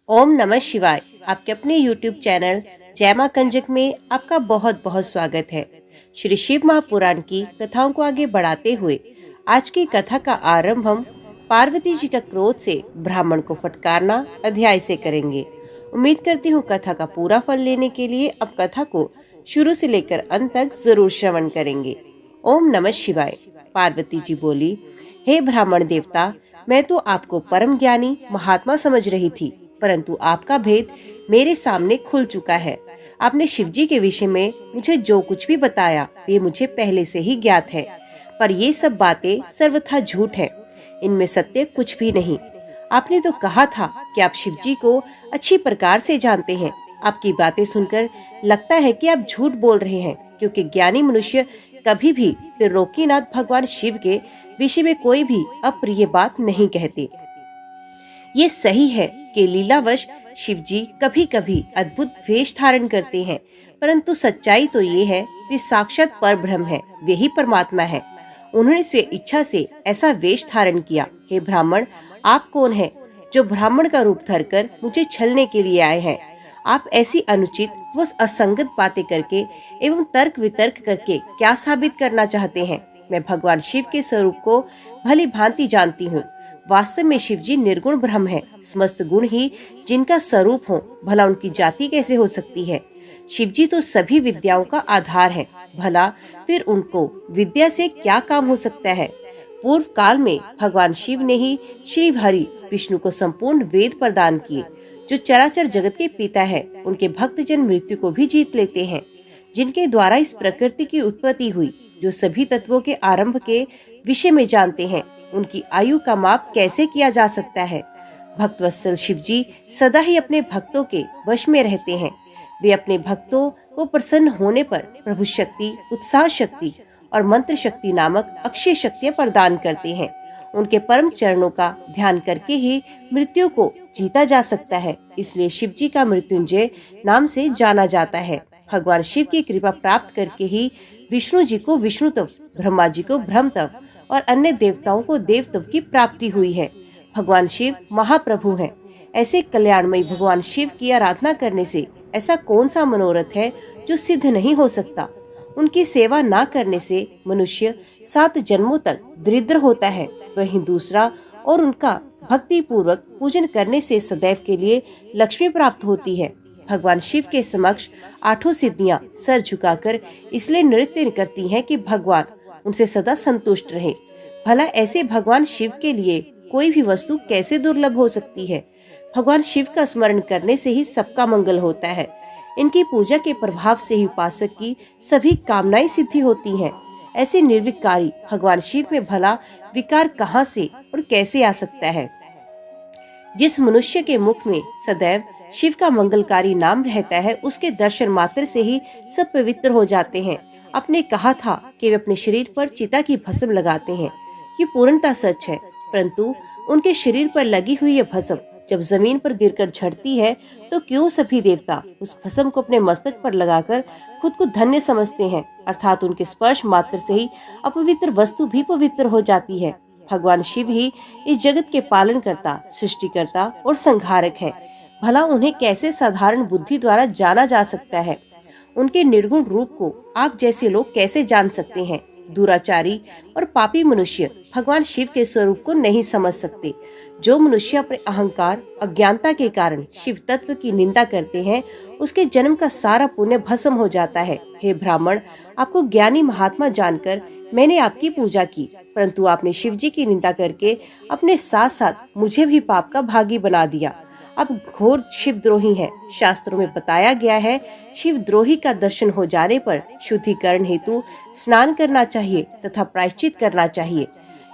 ओम नमः शिवाय। आपके अपने YouTube चैनल जय मां कंजक में आपका बहुत बहुत स्वागत है। श्री शिव महापुराण की कथाओं को आगे बढ़ाते हुए आज की कथा का आरंभ हम पार्वती जी का क्रोध से ब्राह्मण को फटकारना अध्याय से करेंगे। उम्मीद करती हूँ कथा का पूरा फल लेने के लिए अब कथा को शुरू से लेकर अंत तक जरूर श्रवण करेंगे। ओम नमः शिवाय। पार्वती जी बोली, हे ब्राह्मण देवता, मैं तो आपको परम ज्ञानी महात्मा समझ रही थी, परंतु आपका भेद मेरे सामने खुल चुका है। आपने शिवजी के विषय में मुझे जो कुछ भी बताया ये मुझे पहले से ही ज्ञात है, पर ये सब बातें सर्वथा झूठ है, इनमें सत्य कुछ भी नहीं। आपने तो कहा था कि आप शिवजी को अच्छी प्रकार से जानते हैं। आपकी बातें सुनकर लगता है कि आप झूठ बोल रहे हैं, क्योंकि ज्ञानी मनुष्य कभी भी त्रिलोकीनाथ भगवान शिव के विषय में कोई भी अप्रिय बात नहीं कहते। ये सही है कि लीलावश शिवजी कभी कभी अद्भुत वेश धारण करते हैं, परंतु सच्चाई तो ये है कि साक्षात परब्रह्म है, वे ही परमात्मा है। उन्होंने स्व इच्छा से ऐसा वेश धारण किया। हे ब्राह्मण, आप कौन है जो ब्राह्मण का रूप धरकर मुझे छलने के लिए आए हैं? आप ऐसी अनुचित व असंगत बातें करके एवं तर्क वितर्क करके क्या साबित करना चाहते हैं? मैं भगवान शिव के स्वरूप को भली भांति जानती हूँ। वास्तव में शिवजी निर्गुण ब्रह्म है। समस्त गुण ही जिनका स्वरूप हो, भला उनकी जाति कैसे हो सकती है? शिवजी तो सभी विद्याओं का आधार है, भला फिर उनको विद्या से क्या काम हो सकता है? पूर्व काल में भगवान शिव ने ही श्री हरि विष्णु को संपूर्ण वेद प्रदान किए। जो चराचर जगत के पिता है, उनके भक्तजन मृत्यु को भी जीत लेते हैं। जिनके द्वारा इस प्रकृति की उत्पत्ति हुई, जो सभी तत्वों के आरंभ के विषय में जानते हैं, उनकी आयु का माप कैसे किया जा सकता है? भक्तवत्सल शिवजी सदा ही अपने भक्तों के वश में रहते हैं। वे अपने भक्तों को प्रसन्न होने पर प्रभु शक्ति, उत्साह शक्ति और मंत्र शक्ति नामक अक्षय शक्तियां प्रदान करते हैं। उनके परम चरणों का ध्यान करके ही मृत्यु को जीता जा सकता है, इसलिए शिवजी का मृत्युंजय नाम से जाना जाता है। भगवान शिव की कृपा प्राप्त करके ही विष्णु जी को विष्णुत्व, ब्रह्मा जी को ब्रह्मत्व और अन्य देवताओं को देवत्व की प्राप्ति हुई है। भगवान शिव महाप्रभु हैं। ऐसे कल्याणमयी भगवान शिव की आराधना करने से ऐसा कौन सा मनोरथ है जो सिद्ध नहीं हो सकता? उनकी सेवा ना करने से मनुष्य 7 जन्मों तक दरिद्र होता है, वहीं दूसरा और उनका भक्ति पूर्वक पूजन करने से सदैव के लिए लक्ष्मी प्राप्त होती है। भगवान शिव के समक्ष 8 सिद्धियां सर झुकाकर इसलिए नृत्य करती हैं कि भगवान उनसे सदा संतुष्ट रहे। भला ऐसे भगवान शिव के लिए कोई भी वस्तु कैसे दुर्लभ हो सकती है? भगवान शिव का स्मरण करने से ही सबका मंगल होता है। इनकी पूजा के प्रभाव से ही उपासक की सभी कामनाएं सिद्धि होती हैं। ऐसे निर्विकारी भगवान शिव में भला विकार कहाँ से और कैसे आ सकता है? जिस मनुष्य के मुख में सदैव शिव का मंगलकारी नाम रहता है, उसके दर्शन मात्र से ही सब पवित्र हो जाते हैं। आपने कहा था कि वे अपने शरीर पर चिता की भस्म लगाते हैं। ये पूर्णतः सच है, परंतु उनके शरीर पर लगी हुई यह भस्म जब जमीन पर गिरकर झड़ती है, तो क्यों सभी देवता उस भस्म को अपने मस्तक पर लगाकर खुद को धन्य समझते हैं? अर्थात उनके स्पर्श मात्र से ही अपवित्र वस्तु भी पवित्र हो जाती है। भगवान शिव ही इस जगत के पालन करता, सृष्टिकर्ता और संहारक है। भला उन्हें कैसे साधारण बुद्धि द्वारा जाना जा सकता है? उनके निर्गुण रूप को आप जैसे लोग कैसे जान सकते हैं? दुराचारी और पापी मनुष्य भगवान शिव के स्वरूप को नहीं समझ सकते। जो मनुष्य अपने अहंकार, अज्ञानता के कारण शिव तत्व की निंदा करते हैं, उसके जन्म का सारा पुण्य भस्म हो जाता है। हे ब्राह्मण, आपको ज्ञानी महात्मा जानकर मैंने आपकी पूजा की, परंतु आपने शिवजी की निंदा करके अपने साथ साथ मुझे भी पाप का भागी बना दिया। अब घोर शिवद्रोही है। शास्त्रों में बताया गया है, शिवद्रोही का दर्शन हो जाने पर शुद्धिकरण हेतु स्नान करना चाहिए तथा प्रायश्चित करना चाहिए।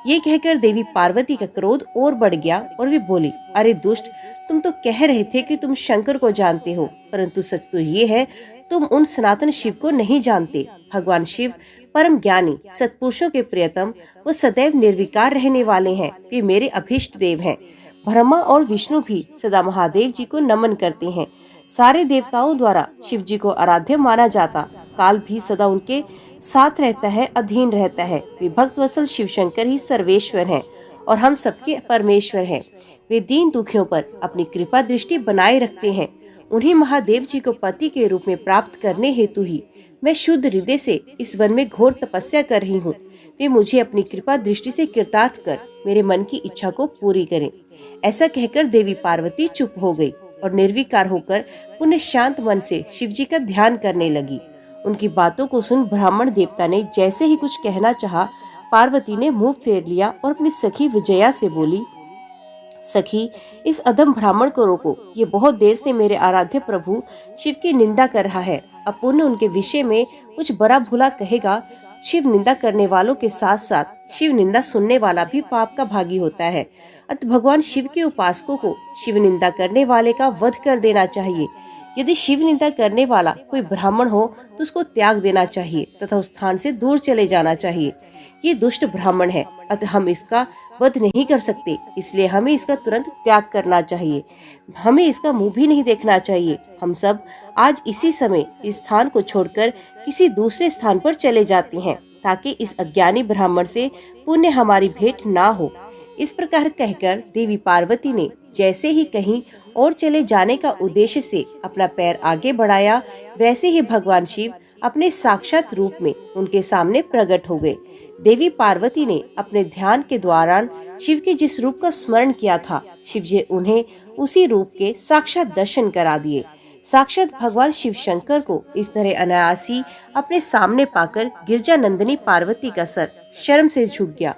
ये कहकर देवी पार्वती का क्रोध और बढ़ गया और वे बोली, अरे दुष्ट, तुम तो कह रहे थे कि तुम शंकर को जानते हो, परंतु सच तो ये है तुम उन सनातन शिव को नहीं जानते। भगवान शिव परम ज्ञानी, सत्पुरुषों के प्रियतम वो सदैव निर्विकार रहने वाले हैं। वे मेरे अभीष्ट देव हैं। ब्रह्मा और विष्णु भी सदा महादेव जी को नमन करते हैं। सारे देवताओं द्वारा शिव जी को आराध्य माना जाता। काल भी सदा उनके साथ रहता है, अधीन रहता है। वे भक्त वत्सल शिव शंकर ही सर्वेश्वर हैं और हम सबके परमेश्वर हैं। वे दीन दुखियों पर अपनी कृपा दृष्टि बनाए रखते हैं। उन्हीं महादेव जी को पति के रूप में प्राप्त करने हेतु ही मैं शुद्ध हृदय से इस वन में घोर तपस्या कर रही हूँ। वे मुझे अपनी कृपा दृष्टि से कृतार्थ कर मेरे मन की इच्छा को पूरी करें। ऐसा कहकर देवी पार्वती चुप हो गई और निर्विकार होकर पुनः शांत मन से शिव जी का ध्यान करने लगी। उनकी बातों को सुन ब्राह्मण देवता ने जैसे ही कुछ कहना चाहा, पार्वती ने मुंह फेर लिया और अपनी सखी विजया से बोली, सखी, इस अधम ब्राह्मण को रोको। ये बहुत देर से मेरे आराध्य प्रभु शिव की निंदा कर रहा है। अब पुण्य उनके विषय में कुछ बड़ा भूला कहेगा। शिव निंदा करने वालों के साथ साथ शिव निंदा सुनने वाला भी पाप का भागी होता है। अतः भगवान शिव के उपासकों को शिव निंदा करने वाले का वध कर देना चाहिए। यदि शिव निंदा करने वाला कोई ब्राह्मण हो तो उसको त्याग देना चाहिए तथा उस स्थान से दूर चले जाना चाहिए। ये दुष्ट ब्राह्मण है, अतः हम इसका वध नहीं कर सकते, इसलिए हमें इसका तुरंत त्याग करना चाहिए। हमें इसका मुंह भी नहीं देखना चाहिए। हम सब आज इसी समय इस स्थान को छोड़कर किसी दूसरे स्थान पर चले जाते हैं, ताकि इस अज्ञानी ब्राह्मण से पुण्य हमारी भेंट ना हो। इस प्रकार कहकर देवी पार्वती ने जैसे ही कहीं और चले जाने का उद्देश्य से अपना पैर आगे बढ़ाया, वैसे ही भगवान शिव अपने साक्षात रूप में उनके सामने प्रकट हो गए। देवी पार्वती ने अपने ध्यान के दौरान शिव के जिस रूप का स्मरण किया था, शिव जी उन्हें उसी रूप के साक्षात दर्शन करा दिए। साक्षात भगवान शिव शंकर को इस तरह अनायास ही अपने सामने पाकर गिरजा नंदिनी पार्वती का सर शर्म से झुक गया।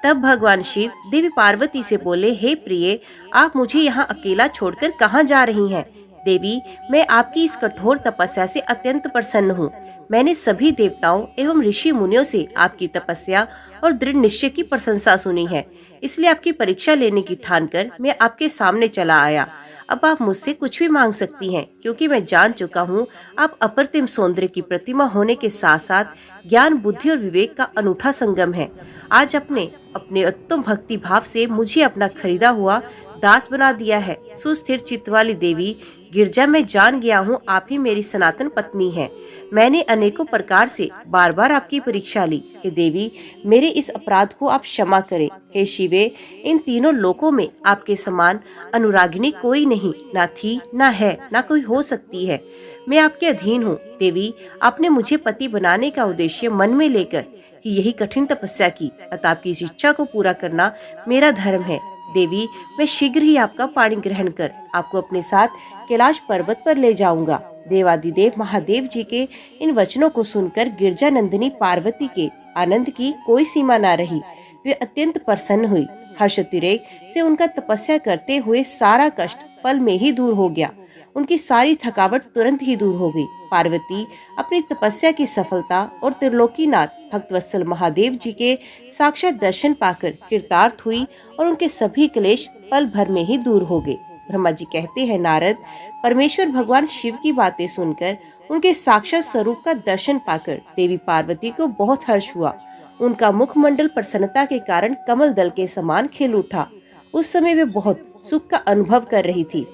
तब भगवान शिव देवी पार्वती से बोले, हे प्रिय, आप मुझे यहाँ अकेला छोड़कर कहाँ जा रही हैं? देवी, मैं आपकी इस कठोर तपस्या से अत्यंत प्रसन्न हूँ। मैंने सभी देवताओं एवं ऋषि मुनियों से आपकी तपस्या और दृढ़ निश्चय की प्रशंसा सुनी है, इसलिए आपकी परीक्षा लेने की ठानकर मैं आपके सामने चला आया। अब आप मुझसे कुछ भी मांग सकती हैं, क्योंकि मैं जान चुका हूँ आप अप्रतिम सौंदर्य की प्रतिमा होने के साथ साथ ज्ञान, बुद्धि और विवेक का अनूठा संगम है। आज अपने उत्तम भक्ति भाव से मुझे अपना खरीदा हुआ दास बना दिया है। सुस्थिर चित्त वाली देवी गिरजा, मैं जान गया हूँ आप ही मेरी सनातन पत्नी हैं। मैंने अनेकों प्रकार से बार बार आपकी परीक्षा ली। हे देवी, मेरे इस अपराध को आप क्षमा करें। हे शिवे, इन तीनों लोकों में आपके समान अनुरागिनी कोई नहीं, ना थी, ना है, ना कोई हो सकती है। मैं आपके अधीन हूँ। देवी, आपने मुझे पति बनाने का उद्देश्य मन में लेकर कि यही कठिन तपस्या की, अतः आपकी इस इच्छा को पूरा करना मेरा धर्म है। देवी, मैं शीघ्र ही आपका पाणी ग्रहण कर आपको अपने साथ कैलाश पर्वत पर ले जाऊंगा। देवादिदेव महादेव जी के इन वचनों को सुनकर गिरजा नंदिनी पार्वती के आनंद की कोई सीमा न रही। वे अत्यंत प्रसन्न हुई। हर्षातिरेक से उनका तपस्या करते हुए सारा कष्ट पल में ही दूर हो गया। उनकी सारी थकावट तुरंत ही दूर हो गई। पार्वती अपनी तपस्या की सफलता और त्रिलोकीनाथ भक्तवत्सल महादेव जी के साक्षात दर्शन पाकर कृतार्थ हुई और उनके सभी क्लेश पल भर में ही दूर हो गए। ब्रह्मा जी कहते हैं, नारद, परमेश्वर भगवान शिव की बातें सुनकर उनके साक्षात स्वरूप का दर्शन पाकर देवी पार्वती को बहुत हर्ष हुआ। उनका मुखमंडल प्रसन्नता के कारण कमल दल के समान खिल उठा। उस समय वे बहुत सुख का अनुभव कर रही थी।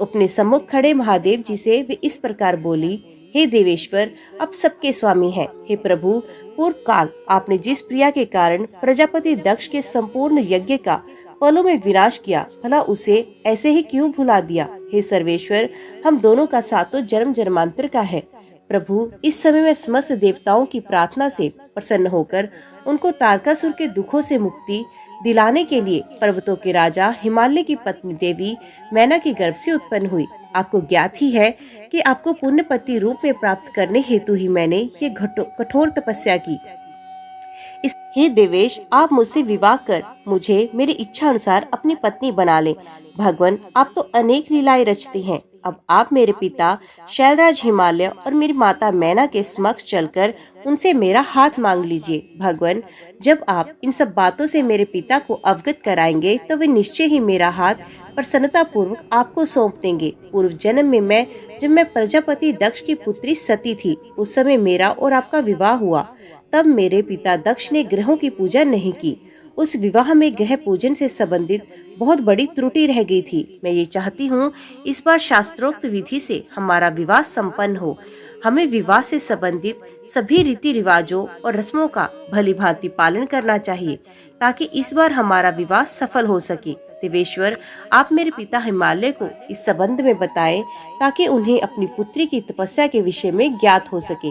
अपने सम्मुख खड़े महादेव जी से वे इस प्रकार बोली, हे देवेश्वर, आप सबके स्वामी हैं। हे प्रभु, पूर्व काल आपने जिस प्रिया के कारण प्रजापति दक्ष के संपूर्ण यज्ञ का पलों में विनाश किया, भला उसे ऐसे ही क्यों भुला दिया? हे सर्वेश्वर, हम दोनों का साथ तो जन्म जन्मांतर का है। प्रभु, इस समय मैं समस्त देवताओं की प्रार्थना से प्रसन्न होकर उनको तारकासुर के दुखों से मुक्ति दिलाने के लिए पर्वतों के राजा हिमालय की पत्नी देवी मैना के गर्भ से उत्पन्न हुई। आपको ज्ञात ही है कि आपको पुण्य पति रूप में प्राप्त करने हेतु ही मैंने ये कठोर तपस्या की। हे देवेश, आप मुझसे विवाह कर मुझे मेरी इच्छा अनुसार अपनी पत्नी बना लें। भगवान, आप तो अनेक लीलाएं रचते हैं। अब आप मेरे पिता शैलराज हिमालय और मेरी माता मैना के समक्ष चलकर उनसे मेरा हाथ मांग लीजिए। भगवान, जब आप इन सब बातों से मेरे पिता को अवगत कराएंगे तो वे निश्चय ही मेरा हाथ प्रसन्नता पूर्वक आपको सौंप देंगे। पूर्व जन्म में जब मैं प्रजापति दक्ष की पुत्री सती थी, उस समय मेरा और आपका विवाह हुआ। तब मेरे पिता दक्ष ने ग्रहों की पूजा नहीं की। उस विवाह में ग्रह पूजन से संबंधित बहुत बड़ी त्रुटि रह गई थी। मैं ये चाहती हूँ इस बार शास्त्रोक्त विधि से हमारा विवाह संपन्न हो। हमें विवाह से संबंधित सभी रीति रिवाजों और रस्मों का भली भांति पालन करना चाहिए ताकि इस बार हमारा विवाह सफल हो सके। देवेश्वर, आप मेरे पिता हिमालय को इस संबंध में बताएं ताकि उन्हें अपनी पुत्री की तपस्या के विषय में ज्ञात हो सके।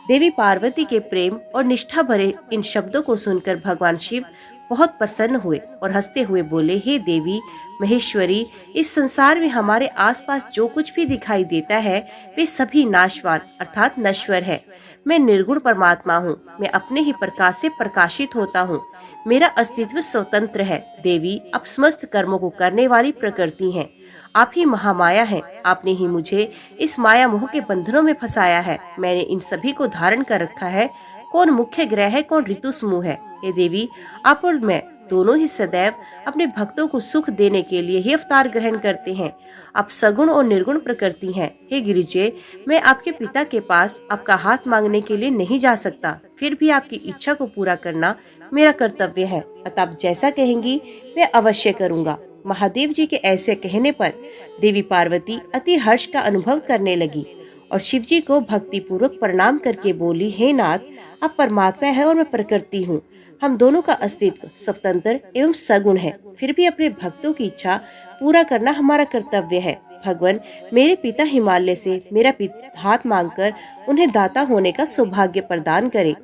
देवी पार्वती के प्रेम और निष्ठा भरे इन शब्दों को सुनकर भगवान शिव बहुत प्रसन्न हुए और हंसते हुए बोले, हे देवी महेश्वरी, इस संसार में हमारे आसपास जो कुछ भी दिखाई देता है वे सभी नाशवान अर्थात नश्वर है। मैं निर्गुण परमात्मा हूँ। मैं अपने ही प्रकाश से प्रकाशित होता हूँ। मेरा अस्तित्व स्वतंत्र है। देवी, आप समस्त कर्मों को करने वाली प्रकृति हैं। आप ही महामाया हैं। आपने ही मुझे इस माया मोह के बंधनों में फंसाया है। मैंने इन सभी को धारण कर रखा है। कौन मुख्य ग्रह है, कौन ऋतु समूह है। हे देवी, आप और मैं दोनों ही सदैव अपने भक्तों को सुख देने के लिए ही अवतार ग्रहण करते हैं। आप सगुण और निर्गुण प्रकृति हैं। हे गिरिजे, मैं आपके पिता के पास आपका हाथ मांगने के लिए नहीं जा सकता, फिर भी आपकी इच्छा को पूरा करना मेरा कर्तव्य है। अतः आप जैसा कहेंगी मैं अवश्य करूँगा। महादेव जी के ऐसे कहने पर देवी पार्वती अति हर्ष का अनुभव करने लगी और शिव जी को भक्ति पूर्वक प्रणाम करके बोली, हे नाथ, आप परमात्मा है और मैं प्रकृति हूँ। हम दोनों का अस्तित्व स्वतंत्र एवं सगुण है, फिर भी अपने भक्तों की इच्छा पूरा करना हमारा कर्तव्य है। भगवान, मेरे पिता हिमालय से मेरा हाथ मांगकर उन्हें दाता होने का सौभाग्य प्रदान करे।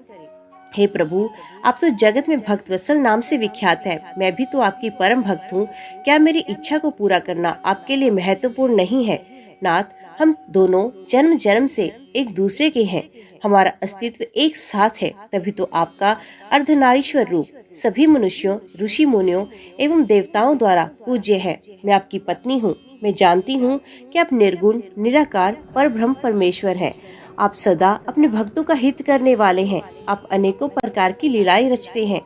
हे प्रभु, आप तो जगत में भक्तवत्सल नाम से विख्यात है। मैं भी तो आपकी परम भक्त हूँ। क्या मेरी इच्छा को पूरा करना आपके लिए महत्वपूर्ण नहीं है? नाथ, हम दोनों जन्म जन्म से एक दूसरे के हैं। हमारा अस्तित्व एक साथ है, तभी तो आपका अर्धनारीश्वर रूप सभी मनुष्यों, ऋषि मुनियों एवं देवताओं द्वारा पूज्य है। मैं आपकी पत्नी हूँ। मैं जानती हूँ कि आप निर्गुण, निराकार, परब्रह्म परमेश्वर हैं। आप सदा अपने भक्तों का हित करने वाले हैं। आप अनेकों प्रकार की लीलाएं रचते हैं।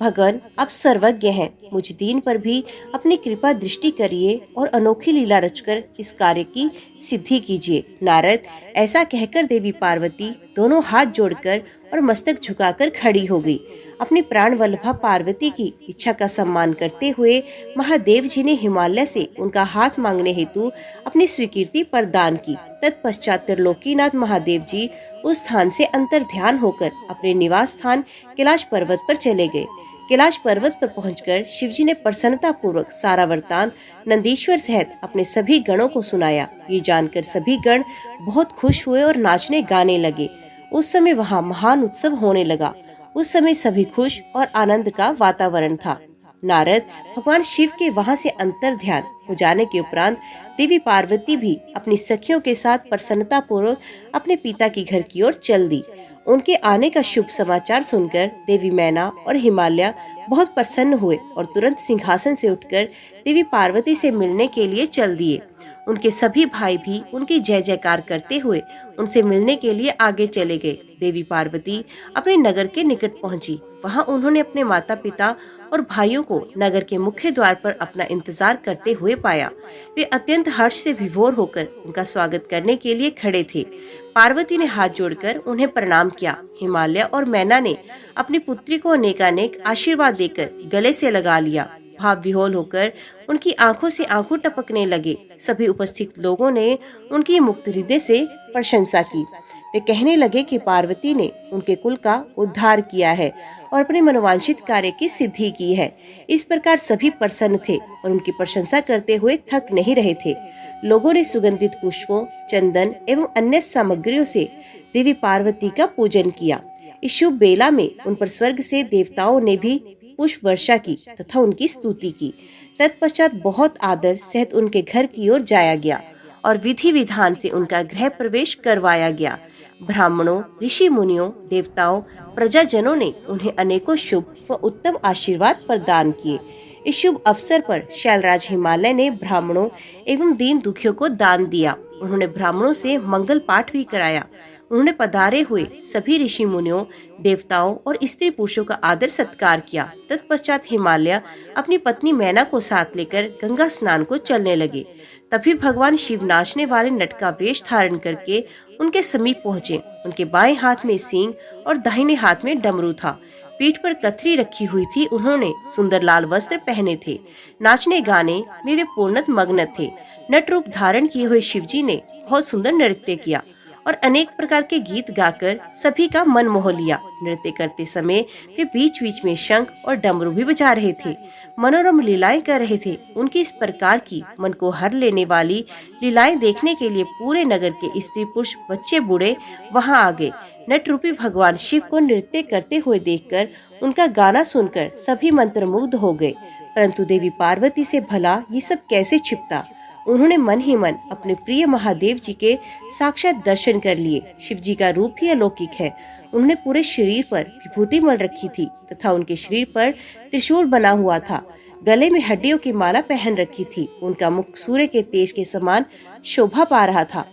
भगवान, आप सर्वज्ञ हैं। मुझ दीन पर भी अपनी कृपा दृष्टि करिए और अनोखी लीला रचकर इस कार्य की सिद्धि कीजिए। नारद, ऐसा कहकर देवी पार्वती दोनों हाथ जोड़कर और मस्तक झुकाकर खड़ी हो गई। अपनी प्राण वल्लभा पार्वती की इच्छा का सम्मान करते हुए महादेव जी ने हिमालय से उनका हाथ मांगने हेतु अपनी स्वीकृति प्रदान की। तत्पश्चात त्रिलोकीनाथ महादेव जी उस स्थान से अंतर ध्यान होकर अपने निवास स्थान कैलाश पर्वत पर चले गए। कैलाश पर्वत पर पहुंचकर शिवजी ने प्रसन्नता पूर्वक सारा वृत्तांत नंदीश्वर सहित अपने सभी गणों को सुनाया। ये जानकर सभी गण बहुत खुश हुए और नाचने गाने लगे। उस समय वहाँ महान उत्सव होने लगा। उस समय सभी खुश और आनंद का वातावरण था। नारद, भगवान शिव के वहाँ से अंतर ध्यान हो जाने के उपरांत देवी पार्वती भी अपनी सखियों के साथ प्रसन्नता पूर्वक अपने पिता की घर की ओर चल दी। उनके आने का शुभ समाचार सुनकर देवी मैना और हिमालय बहुत प्रसन्न हुए और तुरंत सिंहासन से उठकर देवी पार्वती से मिलने के लिए चल दिए। उनके सभी भाई भी उनकी जय जयकार करते हुए उनसे मिलने के लिए आगे चले गए। देवी पार्वती अपने नगर के निकट पहुंची। वहां उन्होंने अपने माता पिता और भाइयों को नगर के मुख्य द्वार पर अपना इंतजार करते हुए पाया। वे अत्यंत हर्ष से विभोर होकर उनका स्वागत करने के लिए खड़े थे। पार्वती ने हाथ जोड़कर उन्हें प्रणाम किया। हिमालय और मैना ने अपनी पुत्री को अनेकानेक आशीर्वाद देकर गले से लगा लिया। भाव विहोल होकर उनकी आंखों से आंसू टपकने लगे। सभी उपस्थित लोगों ने उनकी मुक्त हृदय से प्रशंसा की। वे कहने लगे कि पार्वती ने उनके कुल का उद्धार किया है और अपने मनोवांछित कार्य की सिद्धि की है। इस प्रकार सभी प्रसन्न थे और उनकी प्रशंसा करते हुए थक नहीं रहे थे। लोगों ने सुगंधित पुष्पों, चंदन एवं अन्य सामग्रियों से देवी पार्वती का पूजन किया। इस शुभ बेला में उन पर स्वर्ग से देवताओं ने भी पुष्प वर्षा की तथा उनकी स्तुति की। तत्पश्चात बहुत आदर सहित उनके घर की ओर जाया गया और विधि विधान से उनका गृह प्रवेश करवाया गया। ब्राह्मणों, ऋषि मुनियों, देवताओं, प्रजाजनों ने उन्हें अनेकों शुभ व उत्तम आशीर्वाद प्रदान किए। इस शुभ अवसर पर शैलराज हिमालय ने ब्राह्मणों एवं दीन दुखियों को दान दिया। उन्होंने ब्राह्मणों से मंगल पाठ भी कराया। उन्होंने पधारे हुए सभी ऋषि मुनियों, देवताओं और स्त्री पुरुषों का आदर सत्कार किया। तत्पश्चात हिमालय अपनी पत्नी मैना को साथ लेकर गंगा स्नान को चलने लगे। तभी भगवान शिव नाचने वाले नट का वेश धारण करके उनके समीप पहुँचे। उनके बाएं हाथ में सींग और दाहिने हाथ में डमरू था। पीठ पर कथरी रखी हुई थी। उन्होंने सुंदर लाल वस्त्र पहने थे। नाचने गाने में वे पूर्णत मग्न थे। नट रूप धारण किए हुए शिवजी ने बहुत सुंदर नृत्य किया और अनेक प्रकार के गीत गाकर सभी का मन मोह लिया। नृत्य करते समय वे बीच बीच में शंख और डमरू भी बजा रहे थे, मनोरम लीलाएं कर रहे थे। उनकी इस प्रकार की मन को हर लेने वाली लीलाएं देखने के लिए पूरे नगर के स्त्री पुरुष बच्चे बूढ़े वहां आ गए। नट रूपी भगवान शिव को नृत्य करते हुए देखकर, उनका गाना सुनकर सभी मंत्रमुग्ध हो गए। परंतु देवी पार्वती से भला ये सब कैसे छिपता। उन्होंने मन ही मन अपने प्रिय महादेव जी के साक्षात दर्शन कर लिए। शिव जी का रूप ही अलौकिक है। उन्होंने पूरे शरीर पर विभूति मल रखी थी तथा उनके शरीर पर त्रिशूल बना हुआ था। गले में हड्डियों की माला पहन रखी थी। उनका मुख सूर्य के तेज के समान शोभा पा रहा था।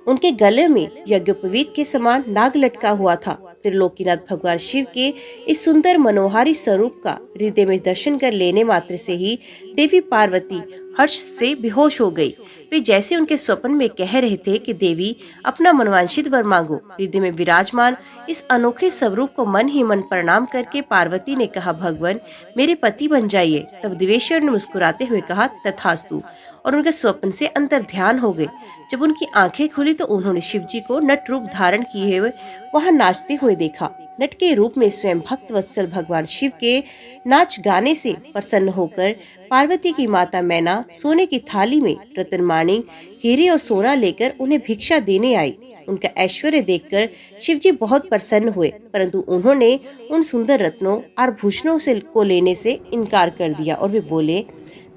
उनके गले में यज्ञोपवीत के समान नाग लटका हुआ था। त्रिलोकीनाथ भगवान शिव के इस सुंदर मनोहारी स्वरूप का हृदय में दर्शन कर लेने मात्र से ही देवी पार्वती हर्ष से बेहोश हो गई। वे जैसे उनके स्वप्न में कह रहे थे कि देवी अपना मनवांछित वर मांगो। हृदय में विराजमान इस अनोखे स्वरूप को मन ही मन प्रणाम करके पार्वती ने कहा, भगवान मेरे पति बन जाइए। तब देवेश्वर ने मुस्कुराते हुए कहा, तथास्तु, और उनके स्वप्न से अंतर ध्यान हो गए। जब उनकी आंखें खुली तो उन्होंने शिव जी को नट रूप धारण किए हुए वहां नाचते हुए देखा। नट के रूप में स्वयं भक्त वत्सल भगवान शिव के नाच गाने से प्रसन्न होकर पार्वती की माता मैना सोने की थाली में रत्न माणिक, हीरे और सोना लेकर उन्हें भिक्षा देने आई। उनका ऐश्वर्य देखकर शिवजी बहुत प्रसन्न हुए, परंतु उन्होंने उन सुंदर रत्नों और भूषणों से को लेने से इनकार कर दिया और वे बोले,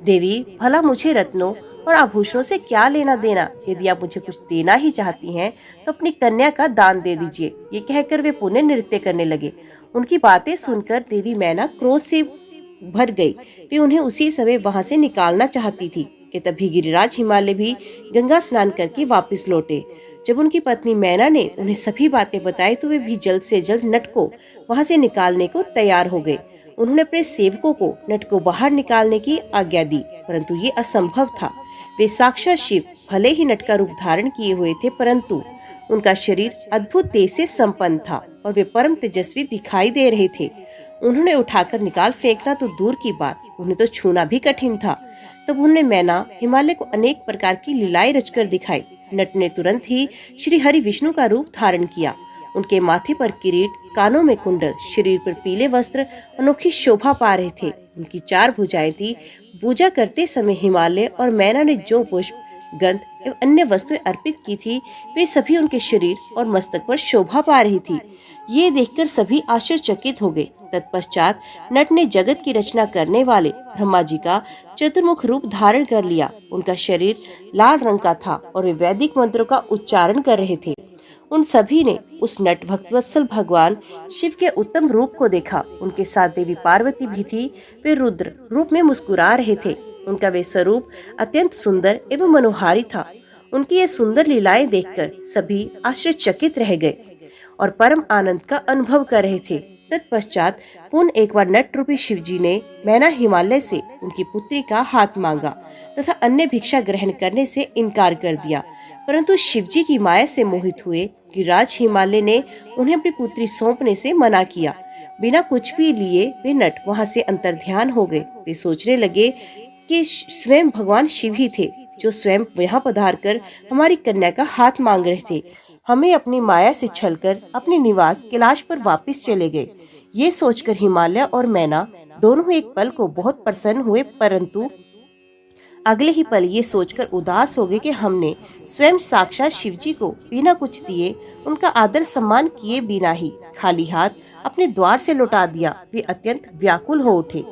देवी भला मुझे रत्नों और आभूषणों से क्या लेना देना। यदि आप मुझे कुछ देना ही चाहती हैं तो अपनी कन्या का दान दे दीजिए। ये कहकर वे पुनः नृत्य करने लगे। उनकी बातें सुनकर देवी मैना क्रोध से भर गई। वे उन्हें उसी समय वहां से निकालना चाहती थी कि तभी गिरिराज हिमालय भी गंगा स्नान करके वापस लौटे। जब उनकी पत्नी मैना ने उन्हें सभी बातें बताई तो वे भी जल्द से जल्द नट को वहां से निकालने को तैयार हो गए। उन्होंने अपने सेवकों को नट को बाहर निकालने की आज्ञा दी, परंतु ये असंभव था। वे साक्षात शिव भले ही नट का रूप धारण किए हुए थे, परंतु उनका शरीर अद्भुत तेज से संपन्न था और वे परम तेजस्वी दिखाई दे रहे थे। उन्होंने उठाकर निकाल फेंकना तो दूर की बात, उन्हें तो छूना भी कठिन था। तब उन्होंने मैना हिमालय को अनेक प्रकार की लीलाएं रचकर दिखाई। नट ने तुरंत ही श्री हरि विष्णु का रूप धारण किया। उनके माथे पर किरीट, कानों में कुंडल, शरीर पर पीले वस्त्र अनोखी शोभा पा रहे थे। उनकी 4 भुजाएं थी। पूजा करते समय हिमालय और मैना ने जो पुष्प, गंध एवं अन्य वस्तुएं अर्पित की थी, वे सभी उनके शरीर और मस्तक पर शोभा पा रही थी। ये देखकर सभी आश्चर्यचकित हो गए। तत्पश्चात नट ने जगत की रचना करने वाले ब्रह्मा जी का चतुर्मुख रूप धारण कर लिया। उनका शरीर लाल रंग का था और वे वैदिक मंत्रों का उच्चारण कर रहे थे। उन सभी ने उस नट भक्तवत्सल भगवान शिव के उत्तम रूप को देखा। उनके साथ देवी पार्वती भी थी। वे रुद्र रूप में मुस्कुरा रहे थे। उनका वे स्वरूप अत्यंत सुंदर एवं मनोहारी था। उनकी ये सुंदर लीलाएं देखकर सभी आश्चर्यचकित रह गए और परम आनंद का अनुभव कर रहे थे। तत्पश्चात पुनः एक बार नट रूपी शिवजी ने मैना हिमालय से उनकी पुत्री का हाथ मांगा तथा अन्य भिक्षा ग्रहण करने से इनकार कर दिया, परंतु शिवजी की माया से मोहित हुए गिरिराज हिमालय ने उन्हें अपनी पुत्री सौंपने से मना किया। बिना कुछ भी लिए वे नट वहां से अंतर्ध्यान हो गए। वे सोचने लगे कि स्वयं भगवान शिव ही थे जो स्वयं यहाँ पधार कर हमारी कन्या का हाथ मांग रहे थे। हमें अपनी माया से छलकर अपने निवास कैलाश पर वापस चले गए। ये सोचकर हिमालय और मैना दोनों एक पल को बहुत प्रसन्न हुए, परंतु अगले ही पल ये सोचकर उदास हो गए कि हमने स्वयं साक्षात शिवजी को बिना कुछ दिए, उनका आदर सम्मान किए बिना ही खाली हाथ अपने द्वार से लौटा दिया। वे अत्यंत व्याकुल हो उठे।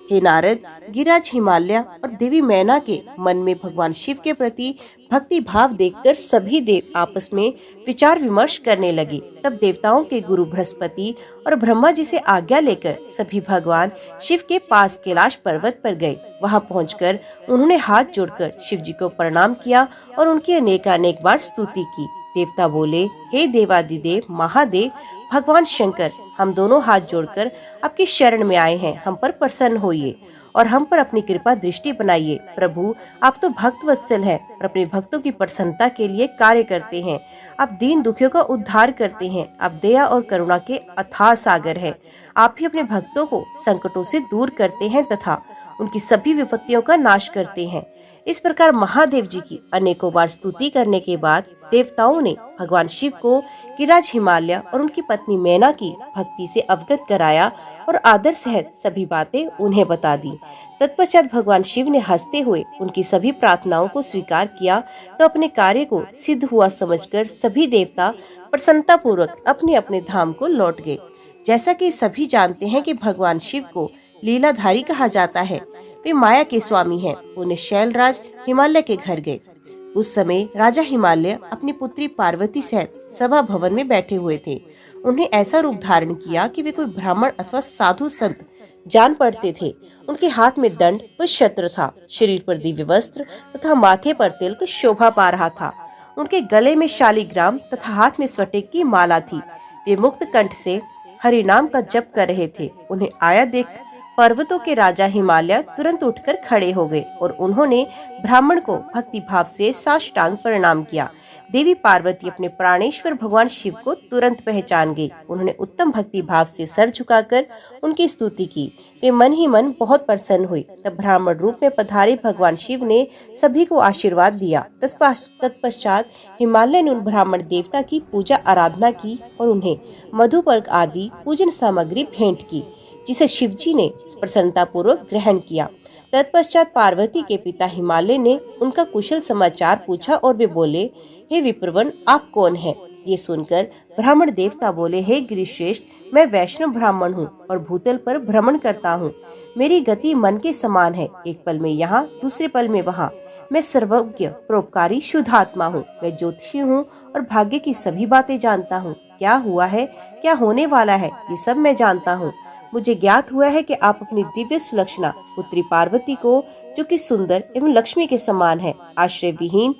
हे नारद, गिरिराज हिमालय और देवी मैना के मन में भगवान शिव के प्रति भक्ति भाव देखकर सभी देव आपस में विचार विमर्श करने लगे। तब देवताओं के गुरु बृहस्पति और ब्रह्मा जी से आज्ञा लेकर सभी भगवान शिव के पास कैलाश पर्वत पर गए। वहां पहुंचकर उन्होंने हाथ जोड़कर शिव जी को प्रणाम किया और उनकी अनेकानेक बार स्तुति की। देवता बोले, हे देवादिदेव महादेव भगवान शंकर, हम दोनों हाथ जोड़कर आपकी शरण में आए हैं, हम पर प्रसन्न होइए। और हम पर अपनी कृपा दृष्टि बनाइए। प्रभु, आप तो भक्त वत्सल हैं और अपने भक्तों की प्रसन्नता के लिए कार्य करते हैं। आप दीन दुखियों का उद्धार करते हैं। आप दया और करुणा के अथाह सागर हैं। आप ही अपने भक्तों को संकटों से दूर करते हैं तथा उनकी सभी विपत्तियों का नाश करते हैं। इस प्रकार महादेव जी की अनेकों बार स्तुति करने के बाद देवताओं ने भगवान शिव को गिरिराज हिमालय और उनकी पत्नी मैना की भक्ति से अवगत कराया और आदर सहित सभी बातें उन्हें बता दी। तत्पश्चात भगवान शिव ने हंसते हुए उनकी सभी प्रार्थनाओं को स्वीकार किया तो अपने कार्य को सिद्ध हुआ समझकर सभी देवता प्रसन्नता पूर्वक अपने अपने धाम को लौट गए। जैसा कि सभी जानते हैं कि भगवान शिव को लीलाधारी कहा जाता है। वे माया के स्वामी हैं। उन्हें शैलराज हिमालय के घर गए। उस समय राजा हिमालय अपनी पुत्री पार्वती सहित सभा भवन में बैठे हुए थे। उन्हें ऐसा रूप धारण किया कि वे कोई ब्राह्मण अथवा साधु संत जान पड़ते थे। उनके हाथ में दंड व छत्र था। शरीर पर दिव्य वस्त्र तथा माथे पर तिलक शोभा पा रहा था। उनके गले में शालिग्राम तथा हाथ में स्फटिक की माला थी। वे मुक्त कंठ से हरि नाम का जप कर रहे थे। उन्हें आया देख पर्वतों के राजा हिमालय तुरंत उठकर खड़े हो गए और उन्होंने ब्राह्मण को भक्ति भाव से साष्टांग प्रणाम किया। देवी पार्वती अपने प्राणेश्वर भगवान शिव को तुरंत पहचान गई। उन्होंने उत्तम भक्ति भाव से सर झुकाकर उनकी स्तुति की। वे मन ही मन बहुत प्रसन्न हुई। तब ब्राह्मण रूप में पधारे भगवान शिव ने सभी को आशीर्वाद दिया। तत्पश्चात हिमालय ने उन ब्राह्मण देवता की पूजा आराधना की और उन्हें मधुपर्क आदि पूजन सामग्री भेंट की, जिसे शिवजी ने प्रसन्नता पूर्वक ग्रहण किया। तत्पश्चात पार्वती के पिता हिमालय ने उनका कुशल समाचार पूछा और वे बोले, हे विप्रवन, आप कौन हैं? ये सुनकर ब्राह्मण देवता बोले, हे गिरिश्रेष्ठ, मैं वैष्णव ब्राह्मण हूँ और भूतल पर भ्रमण करता हूँ। मेरी गति मन के समान है, एक पल में यहाँ दूसरे पल में वहाँ। मैं सर्वज्ञ परोपकारी शुद्ध आत्मा हूँ। मैं ज्योतिषी हूँ और भाग्य की सभी बातें जानता हूँ। क्या हुआ है, क्या होने वाला है, ये सब मैं जानता हूँ। मुझे ज्ञात हुआ है कि आप अपनी दिव्य सुलक्षणा पुत्री पार्वती को, जो कि सुंदर एवं लक्ष्मी के समान है, आश्रय विहीन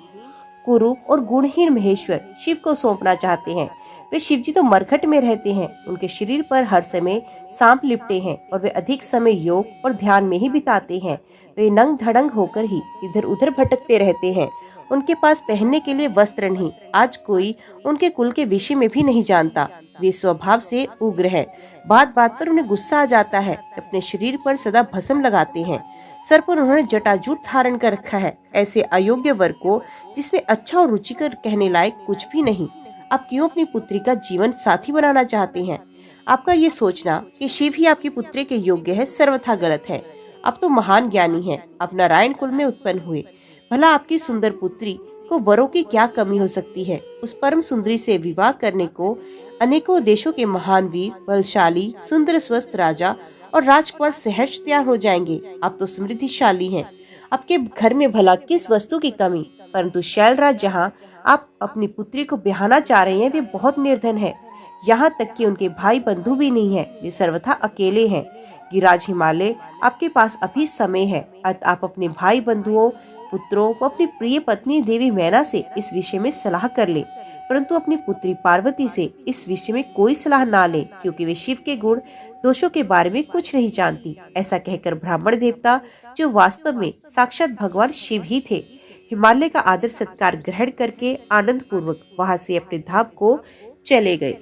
कुरूप और गुणहीन महेश्वर शिव को सौंपना चाहते हैं। वे शिवजी तो मरघट में रहते हैं। उनके शरीर पर हर समय सांप लिपटे हैं और वे अधिक समय योग और ध्यान में ही बिताते हैं। वे नंग धड़ंग होकर ही इधर उधर भटकते रहते हैं। उनके पास पहनने के लिए वस्त्र नहीं। आज कोई उनके कुल के विषय में भी नहीं जानता। वे स्वभाव से उग्र है। बात बात पर उन्हें गुस्सा आ जाता है। अपने शरीर पर सदा भस्म लगाते हैं। सर पर उन्होंने जटाजूट धारण कर रखा है। ऐसे अयोग्य वर्ग को, जिसमें अच्छा और रुचिकर कहने लायक कुछ भी नहीं, आप क्यों अपनी पुत्री का जीवन साथी बनाना चाहते हैं? आपका ये सोचना कि शिव ही आपकी पुत्री के योग्य है सर्वथा गलत है। आप तो महान ज्ञानी हैं। आप नारायण कुल में उत्पन्न हुए। भला आपकी सुंदर पुत्री को वरों की क्या कमी हो सकती है? उस परम सुंदरी से विवाह करने को अनेकों देशों के महान वीर, बलशाली, सुंदर स्वस्थ राजा और राजकुमार सहर्ष तैयार हो जाएंगे। आप तो समृद्धिशाली हैं। आपके घर में भला किस वस्तु की कमी? परंतु शैलराज, जहाँ आप अपनी पुत्री को ब्याहना चाह रहे हैं, वे बहुत निर्धन है। यहाँ तक कि उनके भाई बंधु भी नहीं है। वे सर्वथा अकेले हैं। गिरिराज हिमालय, आपके पास अभी समय है। आप अपने भाई बंधुओं, पुत्रों व अपनी प्रिय पत्नी देवी मैना से इस विषय में सलाह कर ले, परंतु अपनी पुत्री पार्वती से इस विषय में कोई सलाह ना ले, क्योंकि वे शिव के गुण दोषों के बारे में कुछ नहीं जानती। ऐसा कहकर ब्राह्मण देवता, जो वास्तव में साक्षात भगवान शिव ही थे, हिमालय का आदर सत्कार ग्रहण करके आनंद पूर्वक वहाँ से अपने धाम को चले गए।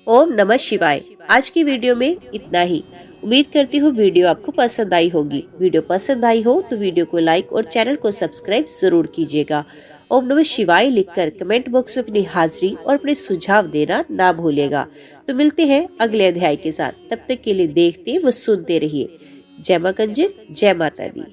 ओम नमः शिवाय। आज की वीडियो में इतना ही। उम्मीद करती हूँ वीडियो आपको पसंद आई होगी। वीडियो पसंद आई हो तो वीडियो को लाइक और चैनल को सब्सक्राइब जरूर कीजिएगा। ओम नमः शिवाय लिखकर कमेंट बॉक्स में अपनी हाजिरी और अपने सुझाव देना ना भूलिएगा। तो मिलते हैं अगले अध्याय के साथ। तब तक के लिए देखते व सुनते रहिए। जय मां कंजक, जय माता दी।